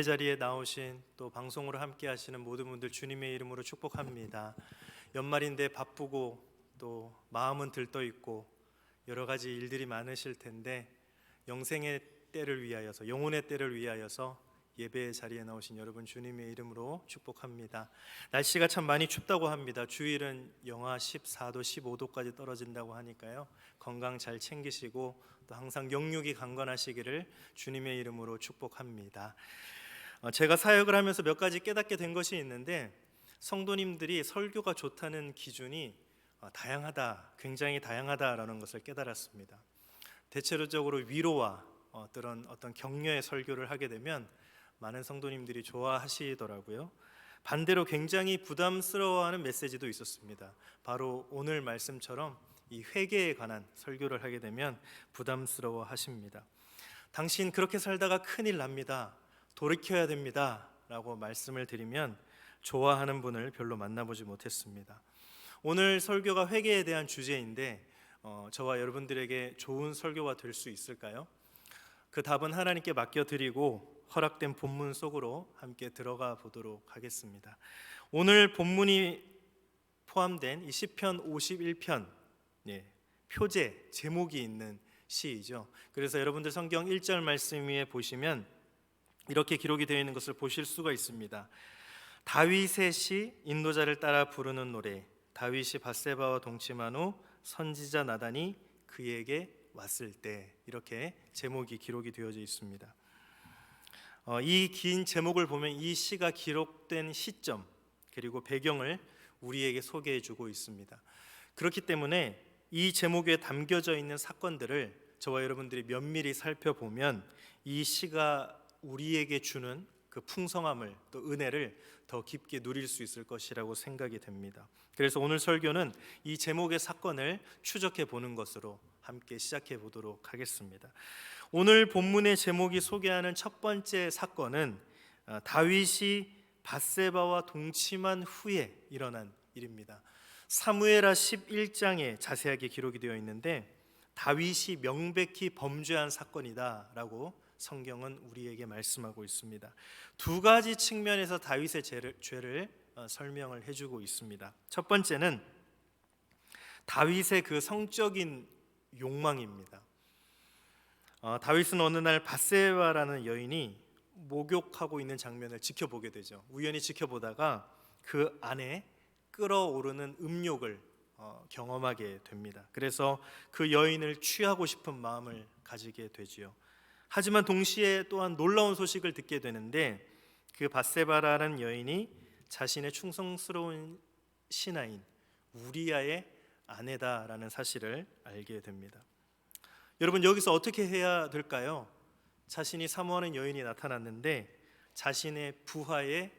자리에 나오신 또 방송으로 함께 하시는 모든 분들 주님의 이름으로 축복합니다. 연말인데 바쁘고 또 마음은 들떠 있고 여러 가지 일들이 많으실 텐데 영생의 때를 위하여서, 영혼의 때를 위하여서 예배의 자리에 나오신 여러분 주님의 이름으로 축복합니다. 날씨가 참 많이 춥다고 합니다. 주일은 영하 14도, 15도까지 떨어진다고 하니까요. 건강 잘 챙기시고 또 항상 영육이 강건하시기를 주님의 이름으로 축복합니다. 제가 사역을 하면서 몇 가지 깨닫게 된 것이 있는데, 성도님들이 설교가 좋다는 기준이 다양하다, 굉장히 다양하다라는 것을 깨달았습니다. 대체로적으로 위로와 어떤 격려의 설교를 하게 되면 많은 성도님들이 좋아하시더라고요. 반대로 굉장히 부담스러워하는 메시지도 있었습니다. 바로 오늘 말씀처럼 이 회개에 관한 설교를 하게 되면 부담스러워 하십니다. 당신 그렇게 살다가 큰일 납니다, 돌이켜야 됩니다 라고 말씀을 드리면 좋아하는 분을 별로 만나보지 못했습니다. 오늘 설교가 회개에 대한 주제인데 저와 여러분들에게 좋은 설교가 될 수 있을까요? 그 답은 하나님께 맡겨드리고 허락된 본문 속으로 함께 들어가 보도록 하겠습니다. 오늘 본문이 포함된 이 시편 51편 표제, 제목이 있는 시이죠. 그래서 여러분들 성경 1절 말씀 위에 보시면 이렇게 기록이 되어 있는 것을 보실 수가 있습니다. 다윗의 시, 인도자를 따라 부르는 노래. 다윗이 밧세바와 동침한 후 선지자 나단이 그에게 왔을 때, 이렇게 제목이 기록이 되어져 있습니다. 이 긴 제목을 보면 이 시가 기록된 시점 그리고 배경을 우리에게 소개해 주고 있습니다. 그렇기 때문에 이 제목에 담겨져 있는 사건들을 저와 여러분들이 면밀히 살펴보면 이 시가 우리에게 주는 그 풍성함을, 또 은혜를 더 깊게 누릴 수 있을 것이라고 생각이 됩니다. 그래서 오늘 설교는 이 제목의 사건을 추적해 보는 것으로 함께 시작해 보도록 하겠습니다. 오늘 본문의 제목이 소개하는 첫 번째 사건은 다윗이 밧세바와 동침한 후에 일어난 일입니다. 사무엘하 11장에 자세하게 기록이 되어 있는데, 다윗이 명백히 범죄한 사건이다라고 성경은 우리에게 말씀하고 있습니다. 두 가지 측면에서 다윗의 죄를 설명을 해주고 있습니다. 첫 번째는 다윗의 그 성적인 욕망입니다. 다윗은 어느 날 밧세바라는 여인이 목욕하고 있는 장면을 지켜보게 되죠. 우연히 지켜보다가 그 안에 끓어오르는 음욕을 경험하게 됩니다. 그래서 그 여인을 취하고 싶은 마음을 가지게 되지요. 하지만 동시에 또한 놀라운 소식을 듣게 되는데, 그 밧세바라는 여인이 자신의 충성스러운 신하인 우리아의 아내다라는 사실을 알게 됩니다. 여러분, 여기서 어떻게 해야 될까요? 자신이 사모하는 여인이 나타났는데 자신의 부하의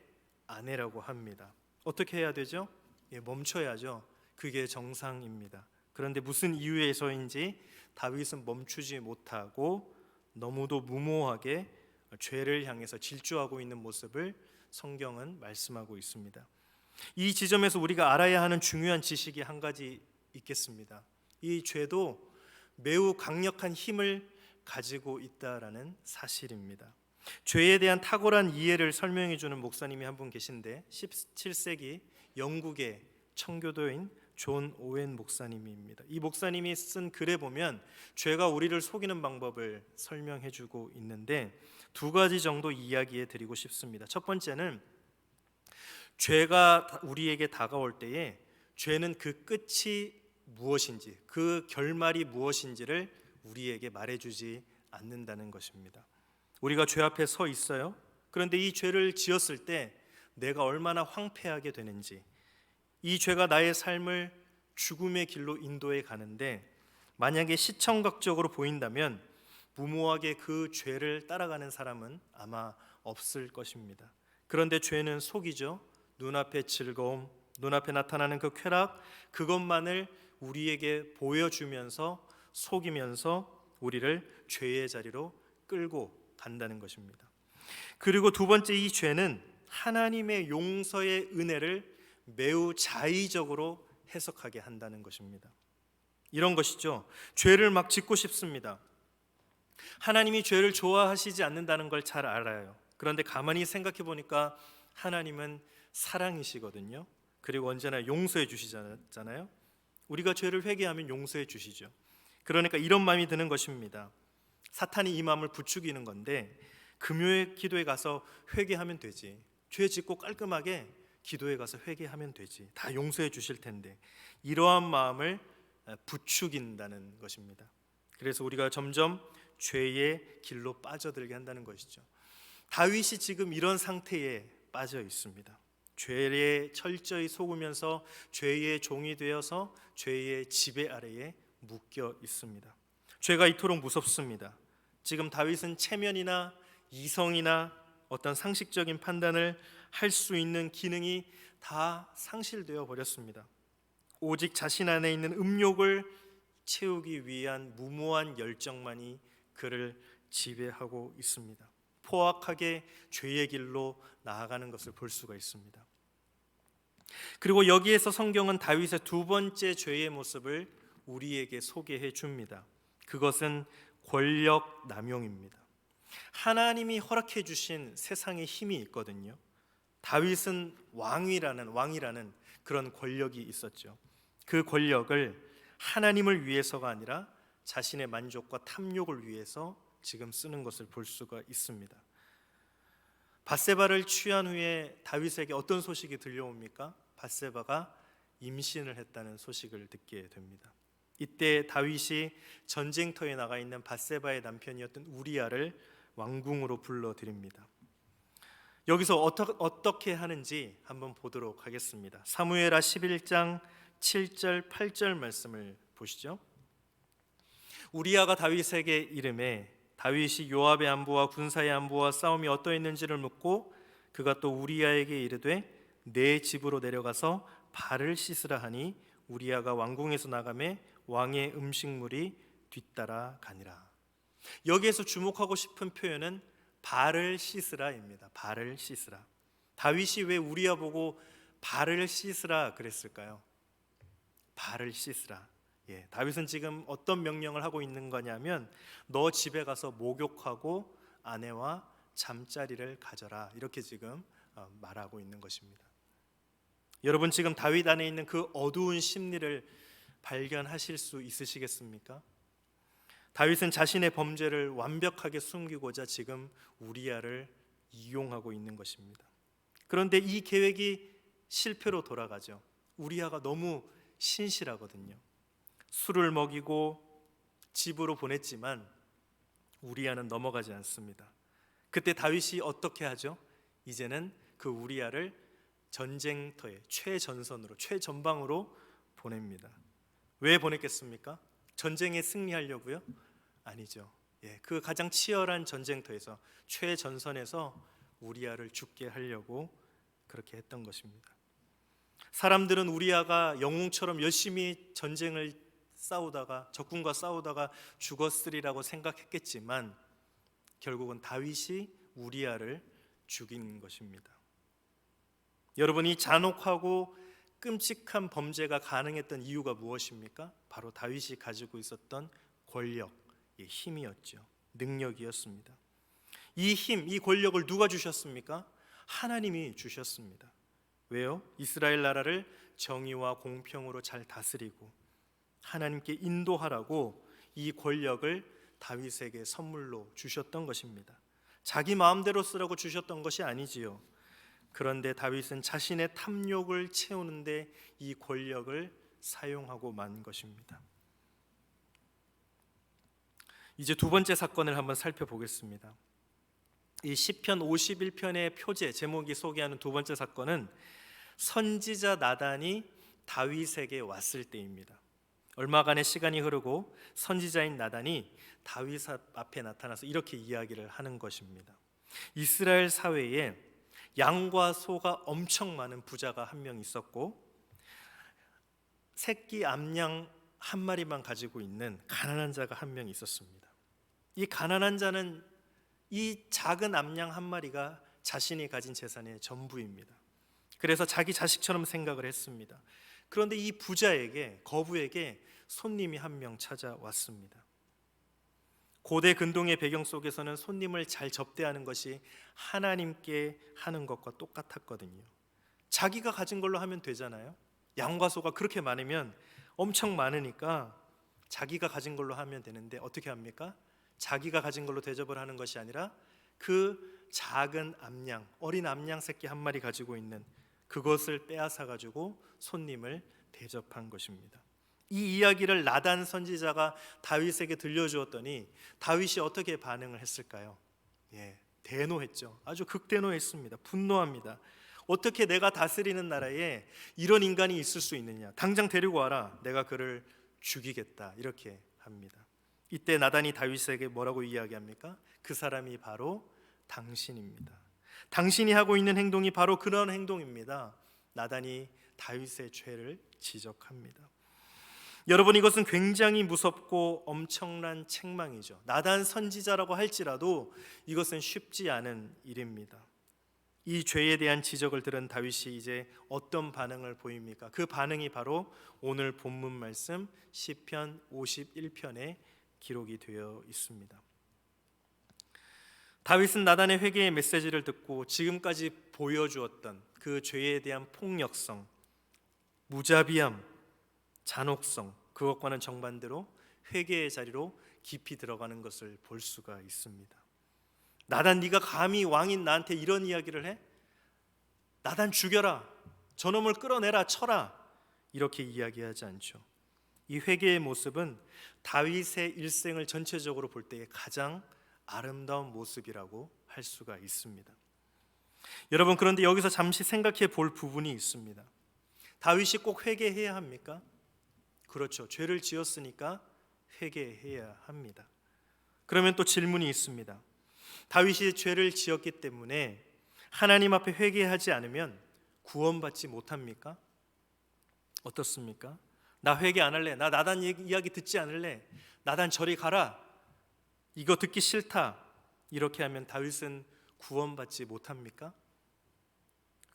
아내라고 합니다. 어떻게 해야 되죠? 멈춰야죠. 그게 정상입니다. 그런데 무슨 이유에서인지 다윗은 멈추지 못하고 너무도 무모하게 죄를 향해서 질주하고 있는 모습을 성경은 말씀하고 있습니다. 이 지점에서 우리가 알아야 하는 중요한 지식이 한 가지 있겠습니다. 이 죄도 매우 강력한 힘을 가지고 있다라는 사실입니다. 죄에 대한 탁월한 이해를 설명해 주는 목사님이 한 분 계신데, 17세기 영국의 청교도인 존 오웬 목사님입니다. 이 목사님이 쓴 글에 보면 죄가 우리를 속이는 방법을 설명해 주고 있는데, 두 가지 정도 이야기해 드리고 싶습니다. 첫 번째는 죄가 우리에게 다가올 때에 죄는 그 끝이 무엇인지, 그 결말이 무엇인지를 우리에게 말해주지 않는다는 것입니다. 우리가 죄 앞에 서 있어요. 그런데 이 죄를 지었을 때 내가 얼마나 황폐하게 되는지, 이 죄가 나의 삶을 죽음의 길로 인도해 가는데 만약에 시청각적으로 보인다면 무모하게 그 죄를 따라가는 사람은 아마 없을 것입니다. 그런데 죄는 속이죠. 눈앞의 즐거움, 눈앞에 나타나는 그 쾌락, 그것만을 우리에게 보여주면서 속이면서 우리를 죄의 자리로 끌고 간다는 것입니다. 그리고 두 번째, 이 죄는 하나님의 용서의 은혜를 매우 자의적으로 해석하게 한다는 것입니다. 이런 것이죠. 죄를 막 짓고 싶습니다. 하나님이 죄를 좋아하시지 않는다는 걸 잘 알아요. 그런데 가만히 생각해 보니까 하나님은 사랑이시거든요. 그리고 언제나 용서해 주시잖아요. 우리가 죄를 회개하면 용서해 주시죠. 그러니까 이런 마음이 드는 것입니다. 사탄이 이 마음을 부추기는 건데 금요일 기도에 가서 회개하면 되지. 죄 짓고 깔끔하게 기도에 가서 회개하면 되지. 다 용서해 주실 텐데. 이러한 마음을 부추긴다는 것입니다. 그래서 우리가 점점 죄의 길로 빠져들게 한다는 것이죠. 다윗이 지금 이런 상태에 빠져 있습니다. 죄에 철저히 속으면서 죄의 종이 되어서 죄의 지배 아래에 묶여 있습니다. 죄가 이토록 무섭습니다. 지금 다윗은 체면이나 이성이나 어떤 상식적인 판단을 할 수 있는 기능이 다 상실되어 버렸습니다. 오직 자신 안에 있는 음욕을 채우기 위한 무모한 열정만이 그를 지배하고 있습니다. 포악하게 죄의 길로 나아가는 것을 볼 수가 있습니다. 그리고 여기에서 성경은 다윗의 두 번째 죄의 모습을 우리에게 소개해 줍니다. 그것은 권력 남용입니다. 하나님이 허락해 주신 세상의 힘이 있거든요. 다윗은 왕이라는 그런 권력이 있었죠. 그 권력을 하나님을 위해서가 아니라 자신의 만족과 탐욕을 위해서 지금 쓰는 것을 볼 수가 있습니다. 밧세바를 취한 후에 다윗에게 어떤 소식이 들려옵니까? 밧세바가 임신을 했다는 소식을 듣게 됩니다. 이때 다윗이 전쟁터에 나가 있는 밧세바의 남편이었던 우리아를 왕궁으로 불러들입니다. 여기서 어떻게 하는지 한번 보도록 하겠습니다. 사무엘하 11장 7절 8절 말씀을 보시죠. 우리아가 다윗에게 이르매 다윗이 요압의 안부와 군사의 안부와 싸움이 어떠했는지를 묻고 그가 또 우리아에게 이르되 내 집으로 내려가서 발을 씻으라 하니 우리아가 왕궁에서 나가매 왕의 음식물이 뒤따라 가니라. 여기에서 주목하고 싶은 표현은 발을 씻으라입니다. 발을 씻으라. 다윗이 왜 우리아 보고 발을 씻으라 그랬을까요? 발을 씻으라. 다윗은 지금 어떤 명령을 하고 있는 거냐면 너 집에 가서 목욕하고 아내와 잠자리를 가져라. 이렇게 지금 말하고 있는 것입니다. 여러분 지금 다윗 안에 있는 그 어두운 심리를 발견하실 수 있으시겠습니까? 다윗은 자신의 범죄를 완벽하게 숨기고자 지금 우리아를 이용하고 있는 것입니다. 그런데 이 계획이 실패로 돌아가죠. 우리아가 너무 신실하거든요. 술을 먹이고 집으로 보냈지만 우리아는 넘어가지 않습니다. 그때 다윗이 어떻게 하죠? 이제는 그 우리아를 전쟁터에 최전선으로 최전방으로 보냅니다. 왜 보냈겠습니까? 전쟁에 승리하려고요? 아니죠. 그 가장 치열한 전쟁터에서 최전선에서 우리아를 죽게 하려고 그렇게 했던 것입니다. 사람들은 우리아가 영웅처럼 열심히 전쟁을 싸우다가 적군과 싸우다가 죽었으리라고 생각했겠지만 결국은 다윗이 우리아를 죽인 것입니다. 여러분 이 잔혹하고 끔찍한 범죄가 가능했던 이유가 무엇입니까? 바로 다윗이 가지고 있었던 권력, 힘이었죠. 능력이었습니다. 이 힘, 이 권력을 누가 주셨습니까? 하나님이 주셨습니다. 왜요? 이스라엘 나라를 정의와 공평으로 잘 다스리고 하나님께 인도하라고 이 권력을 다윗에게 선물로 주셨던 것입니다. 자기 마음대로 쓰라고 주셨던 것이 아니지요. 그런데 다윗은 자신의 탐욕을 채우는데 이 권력을 사용하고 만 것입니다. 이제 두 번째 사건을 한번 살펴보겠습니다. 이 시편 51편의 표제 제목이 소개하는 두 번째 사건은 선지자 나단이 다윗에게 왔을 때입니다. 얼마간의 시간이 흐르고 선지자인 나단이 다윗 앞에 나타나서 이렇게 이야기를 하는 것입니다. 이스라엘 사회에 양과 소가 엄청 많은 부자가 한 명 있었고 새끼 암양 한 마리만 가지고 있는 가난한 자가 한 명 있었습니다. 이 가난한 자는 이 작은 암양 한 마리가 자신이 가진 재산의 전부입니다. 그래서 자기 자식처럼 생각을 했습니다. 그런데 이 부자에게 거부에게 손님이 한 명 찾아왔습니다. 고대 근동의 배경 속에서는 손님을 잘 접대하는 것이 하나님께 하는 것과 똑같았거든요. 자기가 가진 걸로 하면 되잖아요. 양과 소가 그렇게 많으면 엄청 많으니까 자기가 가진 걸로 하면 되는데 어떻게 합니까? 자기가 가진 걸로 대접을 하는 것이 아니라 그 작은 암양, 어린 암양 새끼 한 마리 가지고 있는 그것을 빼앗아 가지고 손님을 대접한 것입니다. 이 이야기를 나단 선지자가 다윗에게 들려주었더니 다윗이 어떻게 반응을 했을까요? 대노했죠. 아주 극대노했습니다. 분노합니다. 어떻게 내가 다스리는 나라에 이런 인간이 있을 수 있느냐? 당장 데리고 와라. 내가 그를 죽이겠다. 이렇게 합니다. 이때 나단이 다윗에게 뭐라고 이야기합니까? 그 사람이 바로 당신입니다. 당신이 하고 있는 행동이 바로 그런 행동입니다. 나단이 다윗의 죄를 지적합니다. 여러분, 이것은 굉장히 무섭고 엄청난 책망이죠. 나단 선지자라고 할지라도 이것은 쉽지 않은 일입니다. 이 죄에 대한 지적을 들은 다윗이 이제 어떤 반응을 보입니까? 그 반응이 바로 오늘 본문 말씀 시편 51편에 기록이 되어 있습니다. 다윗은 나단의 회개의 메시지를 듣고 지금까지 보여주었던 그 죄에 대한 폭력성, 무자비함, 잔혹성, 그것과는 정반대로 회개의 자리로 깊이 들어가는 것을 볼 수가 있습니다. 나단, 네가 감히 왕인 나한테 이런 이야기를 해? 나단 죽여라, 저놈을 끌어내라, 쳐라, 이렇게 이야기하지 않죠. 이 회개의 모습은 다윗의 일생을 전체적으로 볼 때의 가장 아름다운 모습이라고 할 수가 있습니다. 여러분, 그런데 여기서 잠시 생각해 볼 부분이 있습니다. 다윗이 꼭 회개해야 합니까? 그렇죠. 죄를 지었으니까 회개해야 합니다. 그러면 또 질문이 있습니다. 다윗이 죄를 지었기 때문에 하나님 앞에 회개하지 않으면 구원받지 못합니까? 어떻습니까? 나 회개 안 할래. 나 나단 이야기 듣지 않을래. 나단 저리 가라. 이거 듣기 싫다. 이렇게 하면 다윗은 구원받지 못합니까?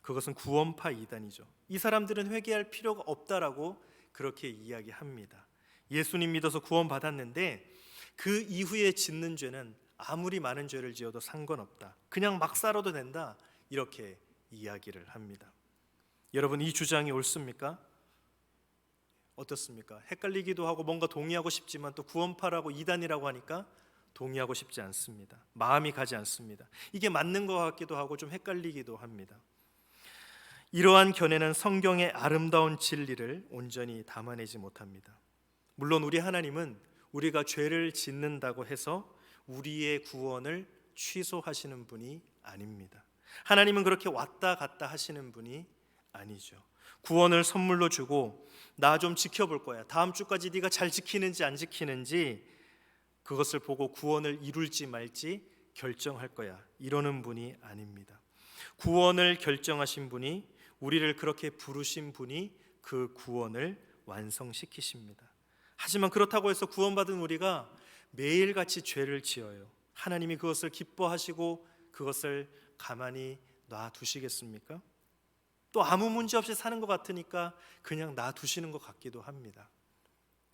그것은 구원파 이단이죠. 이 사람들은 회개할 필요가 없다라고 그렇게 이야기합니다. 예수님 믿어서 구원받았는데 그 이후에 짓는 죄는 아무리 많은 죄를 지어도 상관없다. 그냥 막 살아도 된다. 이렇게 이야기를 합니다. 여러분, 이 주장이 옳습니까? 어떻습니까? 헷갈리기도 하고 뭔가 동의하고 싶지만 또 구원파라고 이단이라고 하니까 동의하고 싶지 않습니다. 마음이 가지 않습니다. 이게 맞는 것 같기도 하고 좀 헷갈리기도 합니다. 이러한 견해는 성경의 아름다운 진리를 온전히 담아내지 못합니다. 물론 우리 하나님은 우리가 죄를 짓는다고 해서 우리의 구원을 취소하시는 분이 아닙니다. 하나님은 그렇게 왔다 갔다 하시는 분이 아니죠. 구원을 선물로 주고 나 좀 지켜볼 거야. 다음 주까지 네가 잘 지키는지 안 지키는지 그것을 보고 구원을 이룰지 말지 결정할 거야. 이러는 분이 아닙니다. 구원을 결정하신 분이, 우리를 그렇게 부르신 분이 그 구원을 완성시키십니다. 하지만 그렇다고 해서 구원받은 우리가 매일같이 죄를 지어요. 하나님이 그것을 기뻐하시고 그것을 가만히 놔두시겠습니까? 또 아무 문제 없이 사는 것 같으니까 그냥 놔두시는 것 같기도 합니다.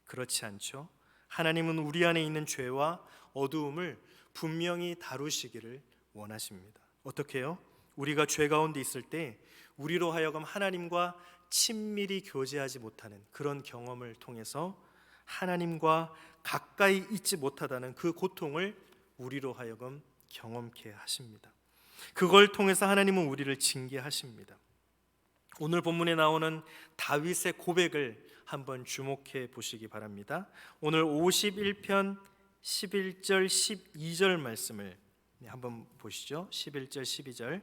그렇지 않죠? 하나님은 우리 안에 있는 죄와 어두움을 분명히 다루시기를 원하십니다. 어떻게 해요? 우리가 죄 가운데 있을 때 우리로 하여금 하나님과 친밀히 교제하지 못하는 그런 경험을 통해서 하나님과 가까이 있지 못하다는 그 고통을 우리로 하여금 경험케 하십니다. 그걸 통해서 하나님은 우리를 징계하십니다. 오늘 본문에 나오는 다윗의 고백을 한번 주목해 보시기 바랍니다. 오늘 51편 11절 12절 말씀을 한번 보시죠. 11절 12절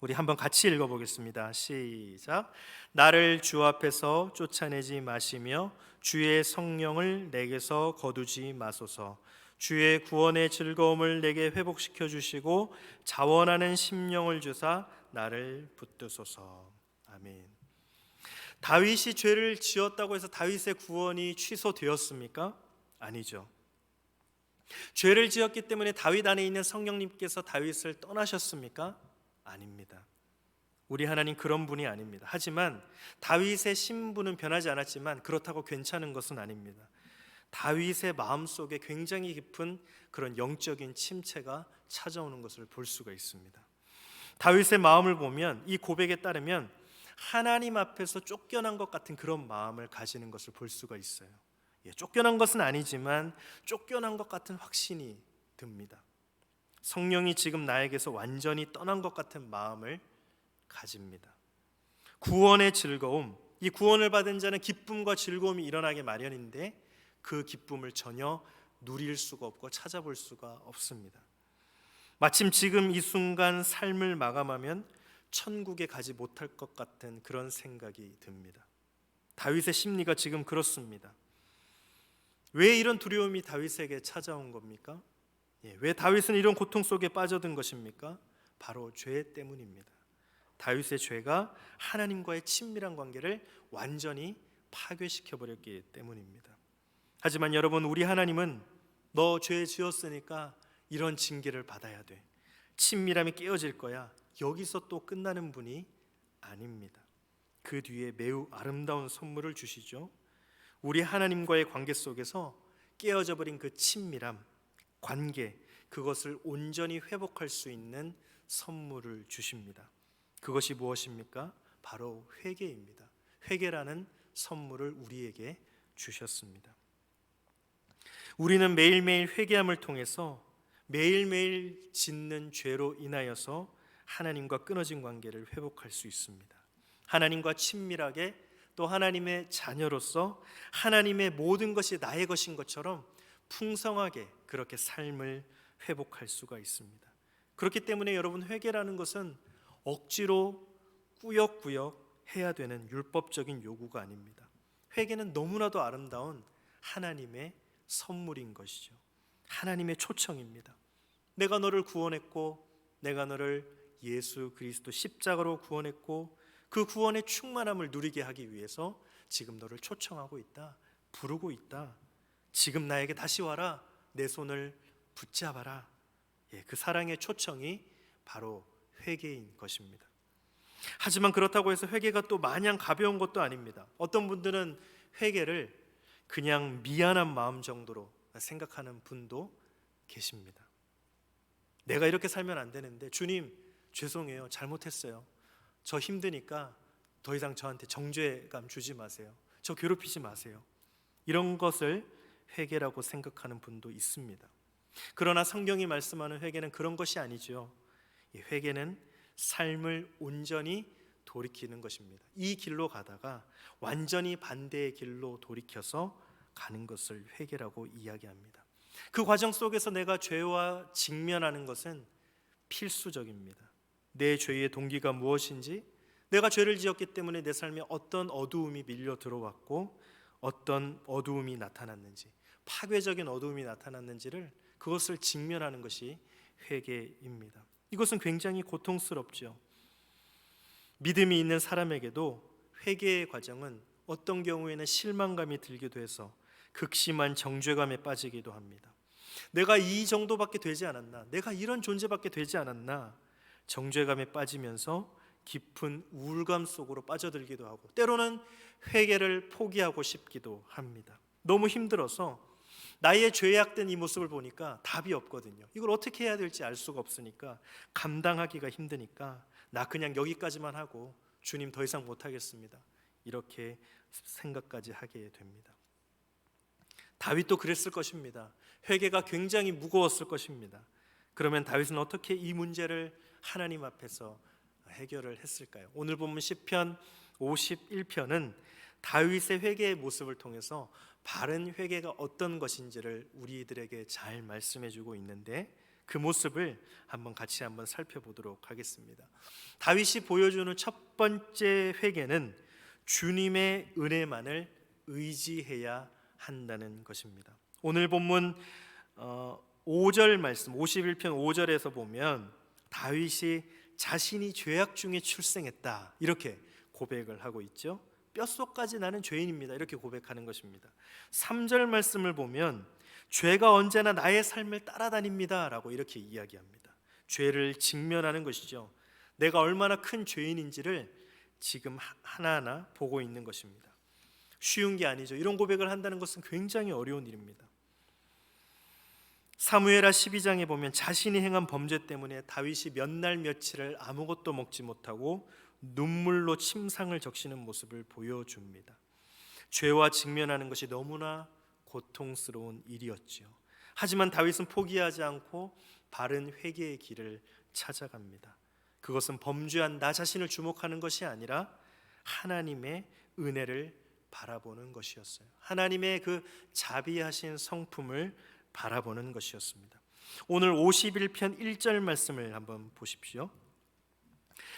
우리 한번 같이 읽어보겠습니다. 시작. 나를 주 앞에서 쫓아내지 마시며 주의 성령을 내게서 거두지 마소서. 주의 구원의 즐거움을 내게 회복시켜 주시고 자원하는 심령을 주사 나를 붙드소서. 아멘. 다윗이 죄를 지었다고 해서 다윗의 구원이 취소되었습니까? 아니죠. 죄를 지었기 때문에 다윗 안에 있는 성령님께서 다윗을 떠나셨습니까? 아닙니다. 우리 하나님 그런 분이 아닙니다. 하지만 다윗의 신분은 변하지 않았지만 그렇다고 괜찮은 것은 아닙니다. 다윗의 마음속에 굉장히 깊은 그런 영적인 침체가 찾아오는 것을 볼 수가 있습니다. 다윗의 마음을 보면 이 고백에 따르면 하나님 앞에서 쫓겨난 것 같은 그런 마음을 가지는 것을 볼 수가 있어요. 쫓겨난 것은 아니지만 쫓겨난 것 같은 확신이 듭니다. 성령이 지금 나에게서 완전히 떠난 것 같은 마음을 가집니다. 구원의 즐거움, 이 구원을 받은 자는 기쁨과 즐거움이 일어나게 마련인데 그 기쁨을 전혀 누릴 수가 없고 찾아볼 수가 없습니다. 마침 지금 이 순간 삶을 마감하면 천국에 가지 못할 것 같은 그런 생각이 듭니다. 다윗의 심리가 지금 그렇습니다. 왜 이런 두려움이 다윗에게 찾아온 겁니까? 왜 다윗은 이런 고통 속에 빠져든 것입니까? 바로 죄 때문입니다. 다윗의 죄가 하나님과의 친밀한 관계를 완전히 파괴시켜 버렸기 때문입니다. 하지만 여러분, 우리 하나님은 너 죄 지었으니까 이런 징계를 받아야 돼, 친밀함이 깨어질 거야, 여기서 또 끝나는 분이 아닙니다. 그 뒤에 매우 아름다운 선물을 주시죠. 우리 하나님과의 관계 속에서 깨어져 버린 그 친밀함, 관계, 그것을 온전히 회복할 수 있는 선물을 주십니다. 그것이 무엇입니까? 바로 회개입니다. 회개라는 선물을 우리에게 주셨습니다. 우리는 매일매일 회개함을 통해서 매일매일 짓는 죄로 인하여서 하나님과 끊어진 관계를 회복할 수 있습니다. 하나님과 친밀하게, 또 하나님의 자녀로서 하나님의 모든 것이 나의 것인 것처럼 풍성하게 그렇게 삶을 회복할 수가 있습니다. 그렇기 때문에 여러분, 회개라는 것은 억지로 꾸역꾸역 해야 되는 율법적인 요구가 아닙니다. 회개는 너무나도 아름다운 하나님의 선물인 것이죠. 하나님의 초청입니다. 내가 너를 구원했고, 내가 너를 예수 그리스도 십자가로 구원했고, 그 구원의 충만함을 누리게 하기 위해서 지금 너를 초청하고 있다, 부르고 있다. 지금 나에게 다시 와라, 내 손을 붙잡아라. 그 사랑의 초청이 바로 회개인 것입니다. 하지만 그렇다고 해서 회개가 또 마냥 가벼운 것도 아닙니다. 어떤 분들은 회개를 그냥 미안한 마음 정도로 생각하는 분도 계십니다. 내가 이렇게 살면 안 되는데, 주님 죄송해요, 잘못했어요, 저 힘드니까 더 이상 저한테 정죄감 주지 마세요, 저 괴롭히지 마세요. 이런 것을 회개라고 생각하는 분도 있습니다. 그러나 성경이 말씀하는 회개는 그런 것이 아니죠. 회개는 삶을 온전히 돌이키는 것입니다. 이 길로 가다가 완전히 반대의 길로 돌이켜서 가는 것을 회개라고 이야기합니다. 그 과정 속에서 내가 죄와 직면하는 것은 필수적입니다. 내 죄의 동기가 무엇인지, 내가 죄를 지었기 때문에 내 삶에 어떤 어두움이 밀려 들어왔고 어떤 어두움이 나타났는지, 파괴적인 어두움이 나타났는지를, 그것을 직면하는 것이 회개입니다. 이것은 굉장히 고통스럽죠. 믿음이 있는 사람에게도 회개의 과정은 어떤 경우에는 실망감이 들기도 해서 극심한 정죄감에 빠지기도 합니다. 내가 이 정도밖에 되지 않았나, 내가 이런 존재밖에 되지 않았나, 정죄감에 빠지면서 깊은 우울감 속으로 빠져들기도 하고, 때로는 회개를 포기하고 싶기도 합니다. 너무 힘들어서 나의 죄악된 이 모습을 보니까 답이 없거든요. 이걸 어떻게 해야 될지 알 수가 없으니까, 감당하기가 힘드니까 나 그냥 여기까지만 하고 주님 더 이상 못하겠습니다, 이렇게 생각까지 하게 됩니다. 다윗도 그랬을 것입니다. 회개가 굉장히 무거웠을 것입니다. 그러면 다윗은 어떻게 이 문제를 하나님 앞에서 해결을 했을까요? 오늘 본문 시편 51편은 다윗의 회개의 모습을 통해서 바른 회개가 어떤 것인지를 우리들에게 잘 말씀해주고 있는데, 그 모습을 같이 한번 살펴보도록 하겠습니다. 다윗이 보여주는 첫 번째 회개는 주님의 은혜만을 의지해야 한다는 것입니다. 오늘 본문 5절 말씀, 51편 5절에서 보면 다윗이 자신이 죄악 중에 출생했다, 이렇게 고백을 하고 있죠. 뼛속까지 나는 죄인입니다, 이렇게 고백하는 것입니다. 3절 말씀을 보면 죄가 언제나 나의 삶을 따라다닙니다 라고 이렇게 이야기합니다. 죄를 직면하는 것이죠. 내가 얼마나 큰 죄인인지를 지금 하나하나 보고 있는 것입니다. 쉬운 게 아니죠. 이런 고백을 한다는 것은 굉장히 어려운 일입니다. 사무엘하 12장에 보면 자신이 행한 범죄 때문에 다윗이 몇 날 며칠을 아무것도 먹지 못하고 눈물로 침상을 적시는 모습을 보여줍니다. 죄와 직면하는 것이 너무나 고통스러운 일이었지요. 하지만 다윗은 포기하지 않고 바른 회개의 길을 찾아갑니다. 그것은 범죄한 나 자신을 주목하는 것이 아니라 하나님의 은혜를 바라보는 것이었어요. 하나님의 그 자비하신 성품을 바라보는 것이었습니다. 오늘 51편 1절 말씀을 한번 보십시오.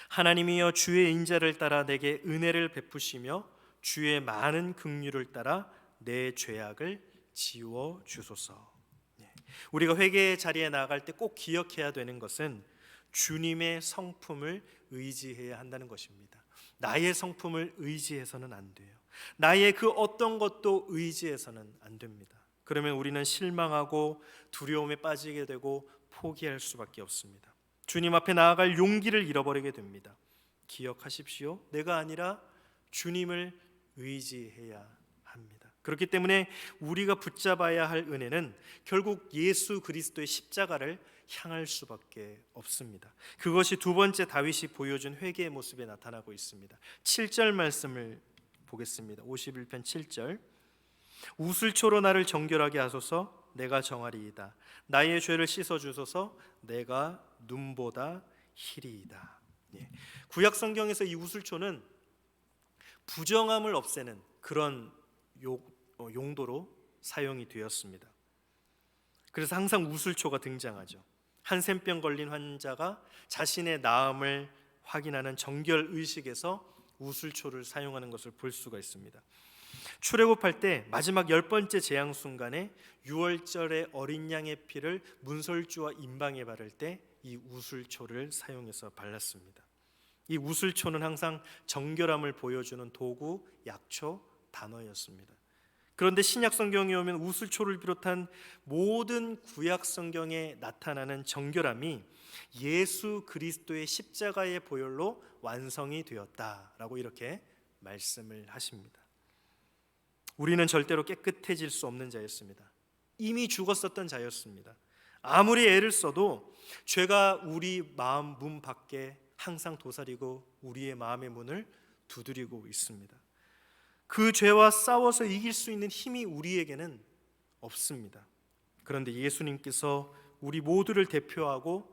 하나님이여 주의 인자를 따라 내게 은혜를 베푸시며 주의 많은 긍휼을 따라 내 죄악을 지워 주소서. 우리가 회개의 자리에 나아갈 때 꼭 기억해야 되는 것은 주님의 성품을 의지해야 한다는 것입니다. 나의 성품을 의지해서는 안 돼요. 나의 그 어떤 것도 의지해서는 안 됩니다. 그러면 우리는 실망하고 두려움에 빠지게 되고 포기할 수밖에 없습니다. 주님 앞에 나아갈 용기를 잃어버리게 됩니다. 기억하십시오. 내가 아니라 주님을 의지해야 합니다. 그렇기 때문에 우리가 붙잡아야 할 은혜는 결국 예수 그리스도의 십자가를 향할 수밖에 없습니다. 그것이 두 번째 다윗이 보여준 회개의 모습에 나타나고 있습니다. 7절 말씀을 보겠습니다. 51편 7절. 우슬초로 나를 정결하게 하소서. 내가 정하리이다. 나의 죄를 씻어 주소서. 내가 눈보다 희리이다. 구약 성경에서 이 우슬초는 부정함을 없애는 그런 용도로 사용이 되었습니다. 그래서 항상 우슬초가 등장하죠. 한센병 걸린 환자가 자신의 나음을 확인하는 정결 의식에서 우슬초를 사용하는 것을 볼 수가 있습니다. 출애굽할 때 마지막 10번째 재앙 순간에 유월절의 어린 양의 피를 문설주와 임방에 바를 때 이 우슬초를 사용해서 발랐습니다. 이 우슬초는 항상 정결함을 보여주는 도구, 약초, 단어였습니다. 그런데 신약 성경에 오면 우슬초를 비롯한 모든 구약 성경에 나타나는 정결함이 예수 그리스도의 십자가의 보혈로 완성이 되었다라고 이렇게 말씀을 하십니다. 우리는 절대로 깨끗해질 수 없는 자였습니다. 이미 죽었었던 자였습니다. 아무리 애를 써도 죄가 우리 마음 문 밖에 항상 도사리고 우리의 마음의 문을 두드리고 있습니다. 그 죄와 싸워서 이길 수 있는 힘이 우리에게는 없습니다. 그런데 예수님께서 우리 모두를 대표하고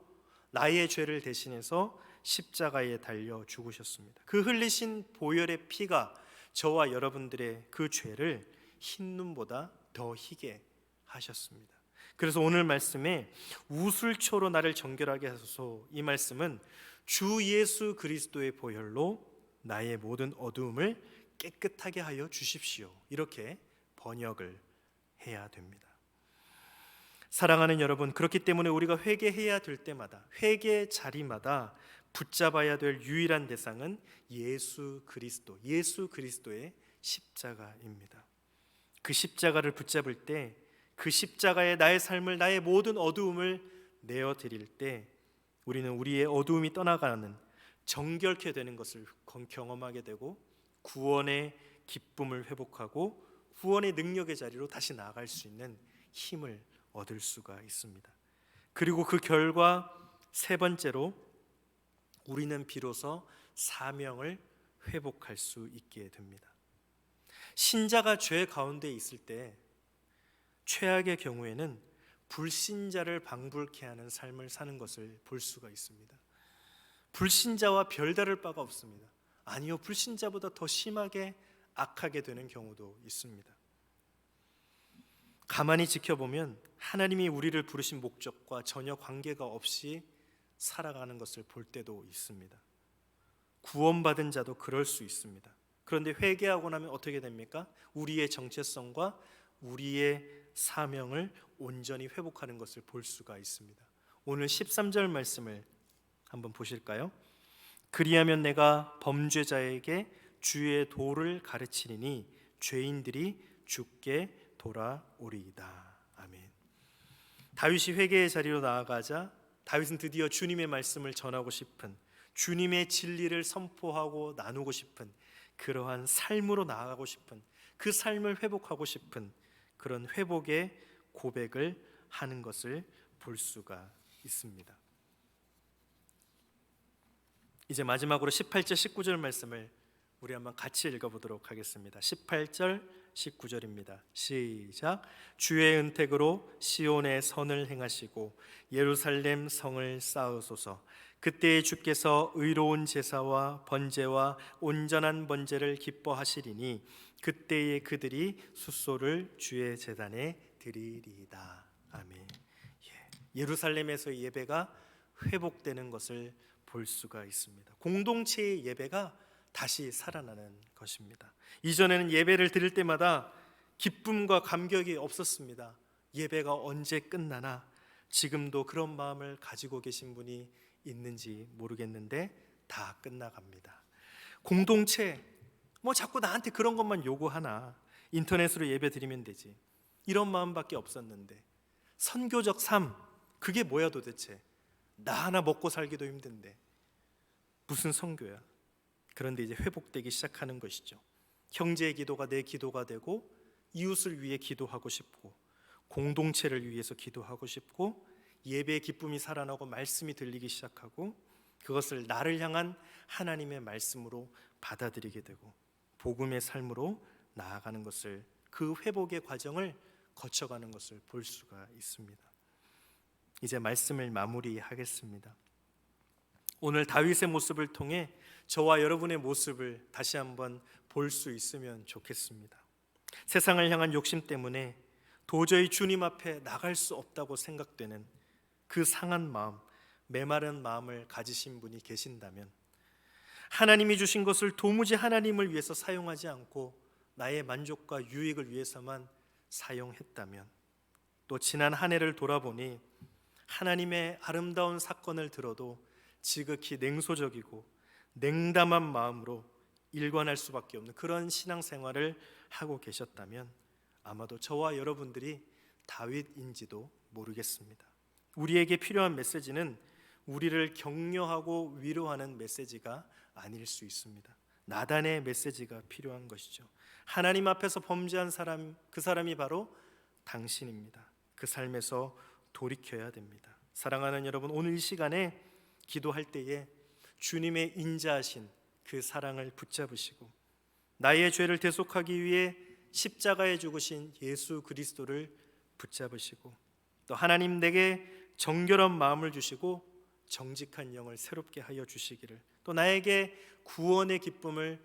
나의 죄를 대신해서 십자가에 달려 죽으셨습니다. 그 흘리신 보혈의 피가 저와 여러분들의 그 죄를 흰눈보다 더 희게 하셨습니다. 그래서 오늘 말씀에 우슬초로 나를 정결하게 하소서, 이 말씀은 주 예수 그리스도의 보혈로 나의 모든 어두움을 깨끗하게 하여 주십시오, 이렇게 번역을 해야 됩니다. 사랑하는 여러분, 그렇기 때문에 우리가 회개해야 될 때마다, 회개 자리마다 붙잡아야 될 유일한 대상은 예수 그리스도, 예수 그리스도의 십자가입니다. 그 십자가를 붙잡을 때, 그 십자가에 나의 삶을, 나의 모든 어두움을 내어드릴 때 우리는 우리의 어두움이 떠나가는, 정결케 되는 것을 경험하게 되고 구원의 기쁨을 회복하고 구원의 능력의 자리로 다시 나아갈 수 있는 힘을 얻을 수가 있습니다. 그리고 그 결과 세 번째로 우리는 비로소 사명을 회복할 수 있게 됩니다. 신자가 죄 가운데 있을 때 최악의 경우에는 불신자를 방불케 하는 삶을 사는 것을 볼 수가 있습니다. 불신자와 별다를 바가 없습니다. 아니요, 불신자보다 더 심하게 악하게 되는 경우도 있습니다. 가만히 지켜보면 하나님이 우리를 부르신 목적과 전혀 관계가 없이 살아가는 것을 볼 때도 있습니다. 구원받은 자도 그럴 수 있습니다. 그런데 회개하고 나면 어떻게 됩니까? 우리의 정체성과 우리의 사명을 온전히 회복하는 것을 볼 수가 있습니다. 오늘 13절 말씀을 한번 보실까요? 그리하면 내가 범죄자에게 주의 도를 가르치리니 죄인들이 주께 돌아오리이다. 아멘. 다윗이 회개의 자리로 나아가자 다윗은 드디어 주님의 말씀을 전하고 싶은, 주님의 진리를 선포하고 나누고 싶은, 그러한 삶으로 나아가고 싶은 그 삶을 회복하고 싶은 그런 회복의 고백을 하는 것을 볼 수가 있습니다. 이제 마지막으로 18절 19절 말씀을 우리 한번 같이 읽어보도록 하겠습니다. 18절 19절입니다. 시작. 주의 은택으로 시온의 선을 행하시고 예루살렘 성을 쌓으소서. 그때에 주께서 의로운 제사와 번제와 온전한 번제를 기뻐하시리니 그때에 그들이 숫소를 주의 제단에 드리리이다. 아멘. 예루살렘에서의 예배가 회복되는 것을 볼 수가 있습니다. 공동체의 예배가 다시 살아나는 것입니다. 이전에는 예배를 드릴 때마다 기쁨과 감격이 없었습니다. 예배가 언제 끝나나. 지금도 그런 마음을 가지고 계신 분이 있는지 모르겠는데 다 끝나갑니다. 공동체 자꾸 나한테 그런 것만 요구하나. 인터넷으로 예배 드리면 되지. 이런 마음밖에 없었는데 선교적 삶, 그게 뭐야 도대체? 나 하나 먹고 살기도 힘든데 무슨 선교야? 그런데 이제 회복되기 시작하는 것이죠. 형제의 기도가 내 기도가 되고 이웃을 위해 기도하고 싶고 공동체를 위해서 기도하고 싶고 예배의 기쁨이 살아나고 말씀이 들리기 시작하고 그것을 나를 향한 하나님의 말씀으로 받아들이게 되고 복음의 삶으로 나아가는 것을, 그 회복의 과정을 거쳐가는 것을 볼 수가 있습니다. 이제 말씀을 마무리하겠습니다. 오늘 다윗의 모습을 통해 저와 여러분의 모습을 다시 한번 볼 수 있으면 좋겠습니다. 세상을 향한 욕심 때문에 도저히 주님 앞에 나갈 수 없다고 생각되는 그 상한 마음, 메마른 마음을 가지신 분이 계신다면, 하나님이 주신 것을 도무지 하나님을 위해서 사용하지 않고 나의 만족과 유익을 위해서만 사용했다면, 또 지난 한 해를 돌아보니 하나님의 아름다운 사건을 들어도 지극히 냉소적이고 냉담한 마음으로 일관할 수밖에 없는 그런 신앙생활을 하고 계셨다면 아마도 저와 여러분들이 다윗인지도 모르겠습니다. 우리에게 필요한 메시지는 우리를 격려하고 위로하는 메시지가 아닐 수 있습니다. 나단의 메시지가 필요한 것이죠. 하나님 앞에서 범죄한 사람, 그 사람이 바로 당신입니다. 그 삶에서 돌이켜야 됩니다. 사랑하는 여러분, 오늘 이 시간에 기도할 때에 주님의 인자하신 그 사랑을 붙잡으시고 나의 죄를 대속하기 위해 십자가에 죽으신 예수 그리스도를 붙잡으시고 또 하나님 내게 정결한 마음을 주시고 정직한 영을 새롭게 하여 주시기를, 또 나에게 구원의 기쁨을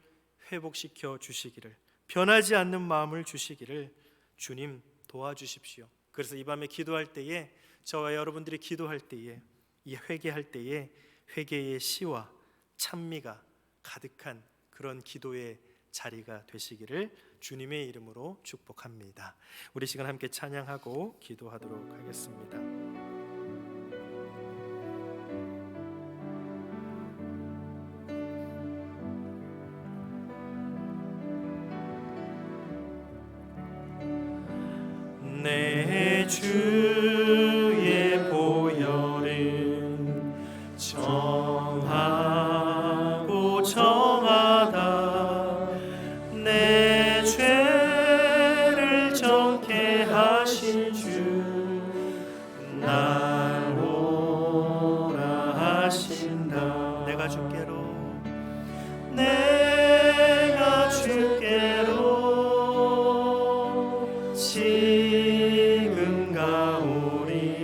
회복시켜 주시기를, 변하지 않는 마음을 주시기를 주님 도와주십시오. 그래서 이 밤에 기도할 때에, 저와 여러분들이 기도할 때에, 이 회개할 때에 회개의 시와 찬미가 가득한 그런 기도의 자리가 되시기를 주님의 이름으로 축복합니다. 우리 시간 함께 찬양하고 기도하도록 하겠습니다. 내 주의 보혈은 정하고 정하다. 내 죄를 정케 하신 주 날 오라 하신다. 내가 주께로 지금 가오리.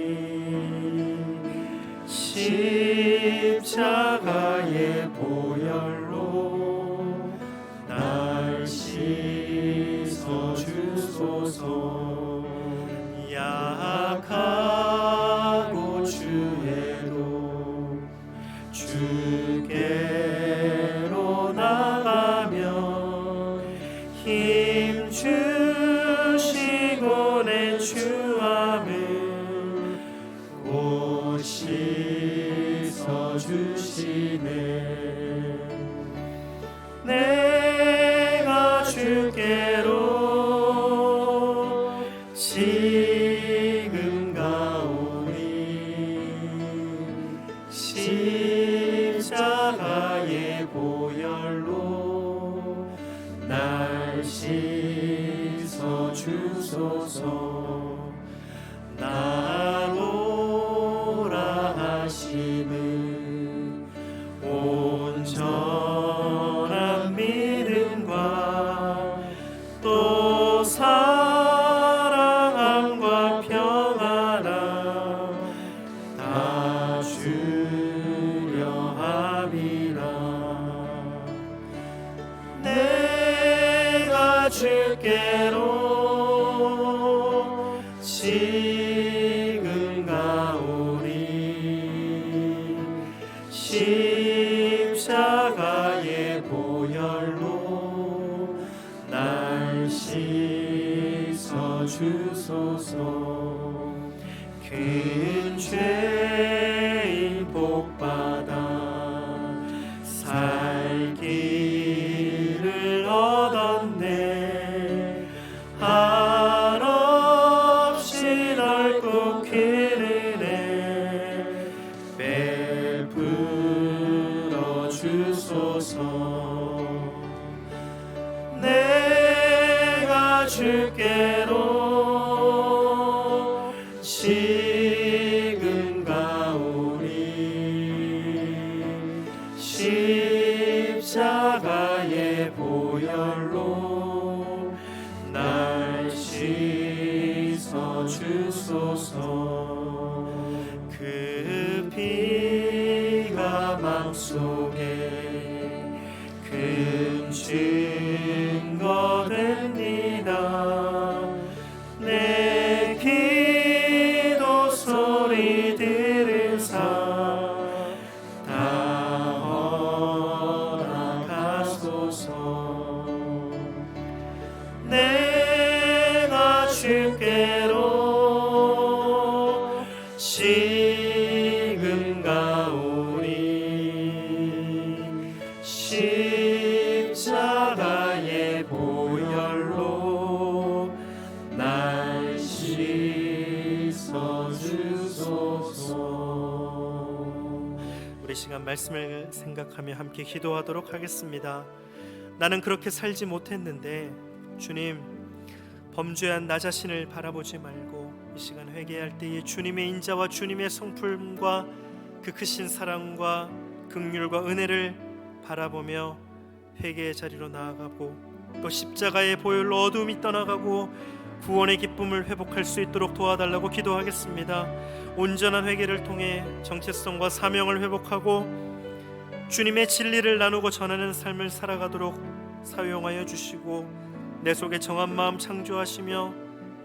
십자가의 보혈로 날 씻어 주소서. 약하고 주에도 주께로 나가며 힘 주시고 내 주함을 곧 씻어 주시네. 내가 주께로 지금 가오니. 십자가의 보혈로 날 씻어 주소서. 나아오라 하시는 온전한 믿음과 또 사랑과 평안함 다 주려 함이라. 내가 주께로 지금 가오리. 십자가의 보혈로 날 씻어 주소서. 큰 죄인 복받아 살 길을 얻었네. 한없이 넓고 큰 은혜 베풀어 주소서. 내가 주께로 지금 가오리. 십자가의 보혈로 날 씻어 주소서. 그 피가 맘속에 큰 증거 됩니다. 내 기도 소리 들으사 다 허락하소서. 내가 주께로 지금 가오리. 십자가의 보혈로 날 씻어 주소서. 우리 시간 말씀을 생각하며 함께 기도하도록 하겠습니다. 나는 그렇게 살지 못했는데 주님, 범죄한 나 자신을 바라보지 말고 이 시간 회개할 때에 주님의 인자와 주님의 성품과 그 크신 사랑과 긍휼과 은혜를 바라보며 회개의 자리로 나아가고 또 십자가의 보혈로 어둠이 떠나가고 구원의 기쁨을 회복할 수 있도록 도와달라고 기도하겠습니다. 온전한 회개를 통해 정체성과 사명을 회복하고 주님의 진리를 나누고 전하는 삶을 살아가도록 사용하여 주시고 내 속에 정한 마음 창조하시며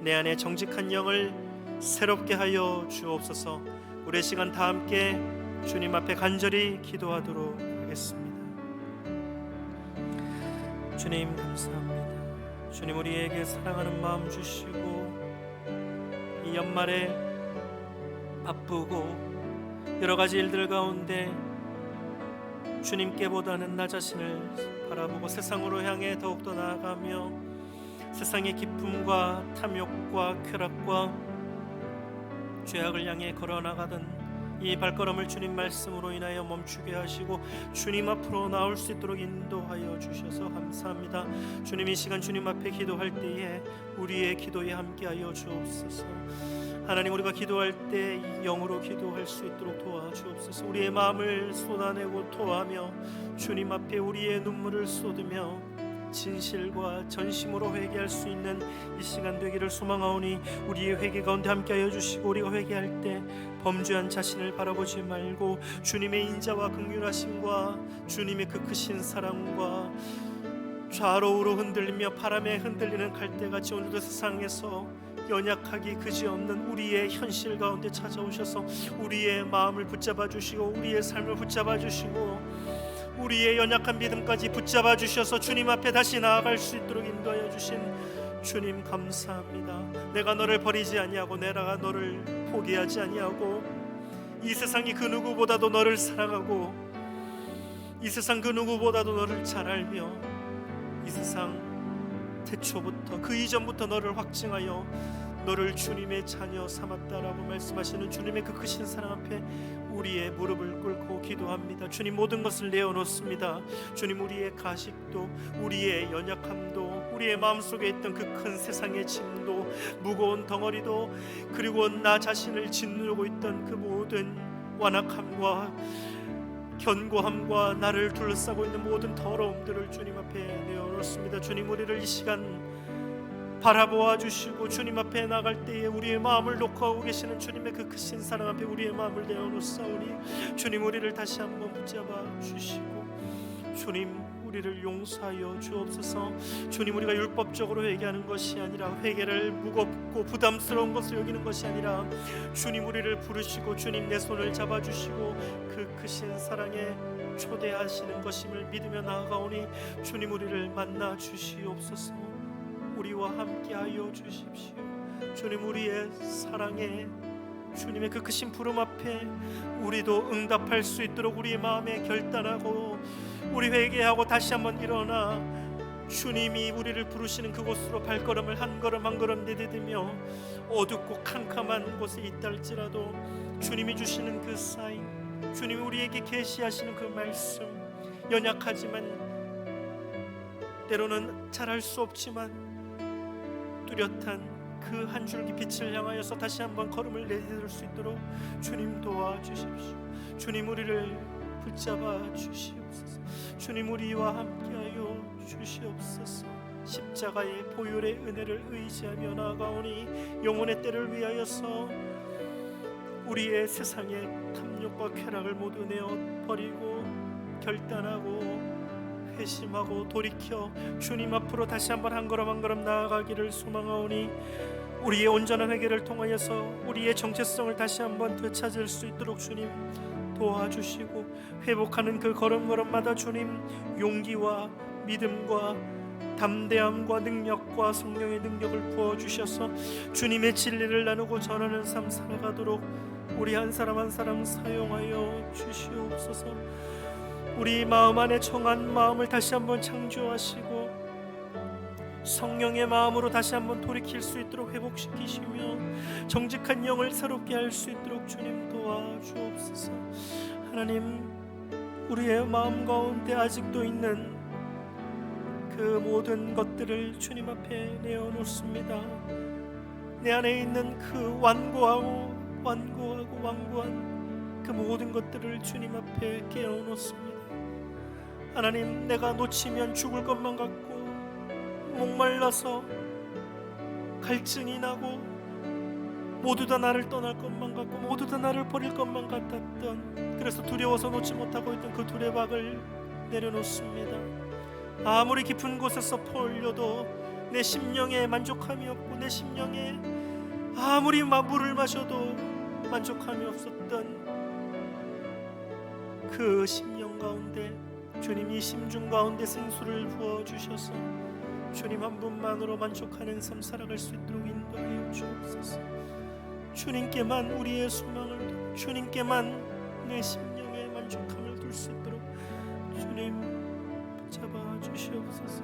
내 안에 정직한 영을 새롭게 하여 주옵소서. 우리의 시간 다 함께 주님 앞에 간절히 기도하도록 하겠습니다. 주님 감사합니다. 주님, 우리에게 사랑하는 마음 주시고 이 연말에 바쁘고 여러 가지 일들 가운데 주님께보다는 나 자신을 바라보고 세상으로 향해 더욱더 나아가며 세상의 기쁨과 탐욕과 쾌락과 죄악을 향해 걸어나가던 이 발걸음을 주님 말씀으로 인하여 멈추게 하시고 주님 앞으로 나올 수 있도록 인도하여 주셔서 감사합니다. 주님, 이 시간 주님 앞에 기도할 때에 우리의 기도에 함께하여 주옵소서. 하나님, 우리가 기도할 때 영으로 기도할 수 있도록 도와주옵소서. 우리의 마음을 쏟아내고 토하며 주님 앞에 우리의 눈물을 쏟으며 진실과 전심으로 회개할 수 있는 이 시간 되기를 소망하오니 우리의 회개 가운데 함께하여 주시고 우리가 회개할 때 범죄한 자신을 바라보지 말고 주님의 인자와 긍휼하심과 주님의 그 크신 사랑과 좌로우로 흔들리며 바람에 흔들리는 갈대같이 오늘도 세상에서 연약하기 그지없는 우리의 현실 가운데 찾아오셔서 우리의 마음을 붙잡아 주시고 우리의 삶을 붙잡아 주시고 우리의 연약한 믿음까지 붙잡아 주셔서 주님 앞에 다시 나아갈 수 있도록 인도하여 주신 주님 감사합니다. 내가 너를 버리지 아니하고 내가 너를 포기하지 아니하고 이 세상이 그 누구보다도 너를 사랑하고 이 세상 그 누구보다도 너를 잘 알며 이 세상 태초부터 그 이전부터 너를 확증하여 너를 주님의 자녀 삼았다라고 말씀하시는 주님의 그 크신 사랑 앞에 우리의 무릎을 꿇고 기도합니다. 주님, 모든 것을 내어놓습니다. 주님, 우리의 가식도 우리의 연약함도 우리의 마음속에 있던 그 큰 세상의 짐도 무거운 덩어리도 그리고 나 자신을 짓누르고 있던 그 모든 완악함과 견고함과 나를 둘러싸고 있는 모든 더러움들을 주님 앞에 내어놓습니다. 주님, 우리를 이 시간 바라보아 주시고 주님 앞에 나갈 때에 우리의 마음을 놓고 계시는 주님의 그 크신 사랑 앞에 우리의 마음을 내어놓사오니 주님, 우리를 다시 한번 붙잡아 주시고 주님, 우리를 용서하여 주옵소서. 주님, 우리가 율법적으로 회개하는 것이 아니라 회개를 무겁고 부담스러운 것을 여기는 것이 아니라 주님, 우리를 부르시고 주님 내 손을 잡아주시고 그 크신 사랑에 초대하시는 것임을 믿으며 나아가오니 주님, 우리를 만나 주시옵소서. 우리와 함께하여 주십시오. 주님, 우리의 사랑에 주님의 그 크신 부름 앞에 우리도 응답할 수 있도록 우리의 마음에 결단하고 우리 회개하고 다시 한번 일어나 주님이 우리를 부르시는 그곳으로 발걸음을 한 걸음 한 걸음 내디디며 어둡고 캄캄한 곳에 있다 할지라도 주님이 주시는 그 사인, 주님이 우리에게 계시하시는 그 말씀, 연약하지만 때로는 잘할 수 없지만 뚜렷한 그 한 줄기 빛을 향하여서 다시 한번 걸음을 내디딜 수 있도록 주님 도와주십시오. 주님, 우리를 붙잡아 주시옵소서. 주님, 우리와 함께하여 주시옵소서. 십자가의 보혈의 은혜를 의지하며 나아가오니 영혼의 때를 위하여서 우리의 세상의 탐욕과 쾌락을 모두 내어 버리고 결단하고 회심하고 돌이켜 주님 앞으로 다시 한번 한 걸음 한 걸음 나아가기를 소망하오니 우리의 온전한 회개를 통하여서 우리의 정체성을 다시 한번 되찾을 수 있도록 주님 도와주시고 회복하는 그 걸음걸음마다 주님 용기와 믿음과 담대함과 능력과 성령의 능력을 부어주셔서 주님의 진리를 나누고 전하는 삶 살아가도록 우리 한 사람 한 사람 사용하여 주시옵소서. 우리 마음 안에 정한 마음을 다시 한번 창조하시고 성령의 마음으로 다시 한번 돌이킬 수 있도록 회복시키시며 정직한 영을 새롭게 할 수 있도록 주님 도와주옵소서. 하나님, 우리의 마음 가운데 아직도 있는 그 모든 것들을 주님 앞에 내어놓습니다. 내 안에 있는 그 완고한 그 모든 것들을 주님 앞에 깨어놓습니다. 하나님, 내가 놓치면 죽을 것만 같고 목말라서 갈증이 나고 모두 다 나를 떠날 것만 같고 모두 다 나를 버릴 것만 같았던, 그래서 두려워서 놓지 못하고 있던 그 두레박을 내려놓습니다. 아무리 깊은 곳에서 퍼올려도 내 심령에 만족함이 없고 내 심령에 아무리 물을 마셔도 만족함이 없었던 그 심령 가운데 주님이 심중 가운데 생수를 부어주셔서 주님 한 분만으로 만족하는 삶 살아갈 수 있도록 인도하여 주옵소서. 주님께만 우리의 소망을 두고 주님께만 내 심령의 만족함을 둘 수 있도록 주님 붙잡아 주시옵소서.